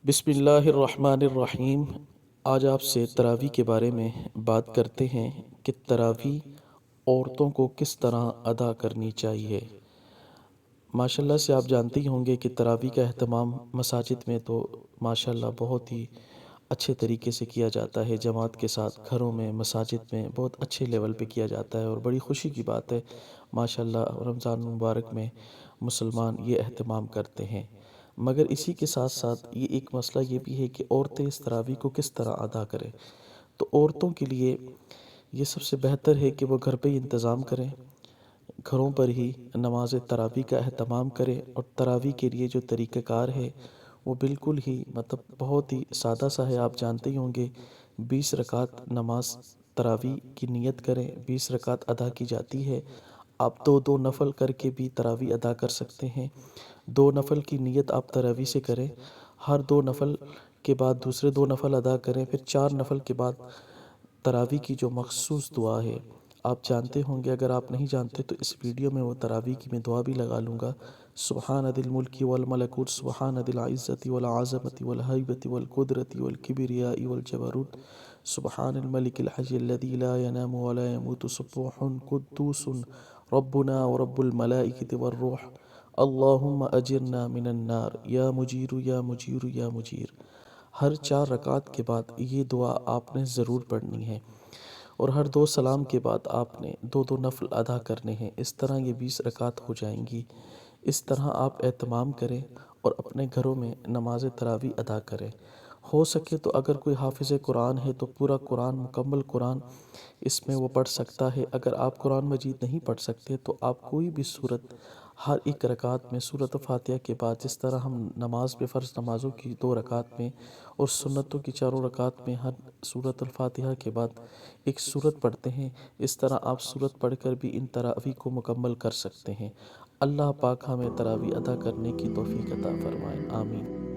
بسم اللہ الرحمن الرحیم۔ آج آپ سے تراویح کے بارے میں بات کرتے ہیں کہ تراویح عورتوں کو کس طرح ادا کرنی چاہیے۔ ماشاءاللہ سے آپ جانتے ہی ہوں گے کہ تراویح کا اہتمام مساجد میں تو ماشاءاللہ بہت ہی اچھے طریقے سے کیا جاتا ہے، جماعت کے ساتھ گھروں میں مساجد میں بہت اچھے لیول پہ کیا جاتا ہے، اور بڑی خوشی کی بات ہے ماشاءاللہ رمضان مبارک میں مسلمان یہ اہتمام کرتے ہیں۔ مگر اسی کے ساتھ ساتھ یہ ایک مسئلہ یہ بھی ہے کہ عورتیں اس تراویح کو کس طرح ادا کریں۔ تو عورتوں کے لیے یہ سب سے بہتر ہے کہ وہ گھر پہ ہی انتظام کریں، گھروں پر ہی نماز تراویح کا اہتمام کریں، اور تراویح کے لیے جو طریقہ کار ہے وہ بالکل ہی بہت ہی سادہ سا ہے۔ آپ جانتے ہی ہوں گے 20 رکعت نماز تراویح کی نیت کریں، 20 رکعت ادا کی جاتی ہے۔ آپ دو دو نفل کر کے بھی تراویح ادا کر سکتے ہیں۔ 2 نفل کی نیت آپ تراویح سے کریں، ہر 2 نفل کے بعد دوسرے 2 نفل ادا کریں، پھر 4 نفل کے بعد تراویح کی جو مخصوص دعا ہے آپ جانتے ہوں گے۔ اگر آپ نہیں جانتے تو اس ویڈیو میں وہ تراویح کی میں دعا بھی لگا لوں گا۔ سبحان ذی الملک والملکوت، سبحان ذی العزت والعظمت والہیبت والقدرت والکبریاء والجبروت، سبحان الملک الحی الذی لا ینام ولا یموت، سبوح قدوس ربنا ورب الملائکۃ والروح، اللہم اجرنا من النار یا مجیر یا مجیر یا مجیر۔ ہر 4 رکعت کے بعد یہ دعا آپ نے ضرور پڑھنی ہے، اور ہر 2 سلام کے بعد آپ نے 2 نفل ادا کرنے ہیں۔ اس طرح یہ 20 رکعت ہو جائیں گی۔ اس طرح آپ اہتمام کریں اور اپنے گھروں میں نماز تراویح ادا کریں۔ ہو سکے تو اگر کوئی حافظ قرآن ہے تو پورا قرآن، مکمل قرآن اس میں وہ پڑھ سکتا ہے۔ اگر آپ قرآن مجید نہیں پڑھ سکتے تو آپ کوئی بھی سورت ہر ایک رکعت میں سورۃ فاتحہ کے بعد، جس طرح ہم نماز میں فرض نمازوں کی 2 رکعت میں اور سنتوں کی 4 رکعت میں ہر سورۃ الفاتحہ کے بعد ایک سورت پڑھتے ہیں، اس طرح آپ سورت پڑھ کر بھی ان تراویح کو مکمل کر سکتے ہیں۔ اللہ پاک ہمیں تراویح ادا کرنے کی توفیق عطا فرمائے، آمین۔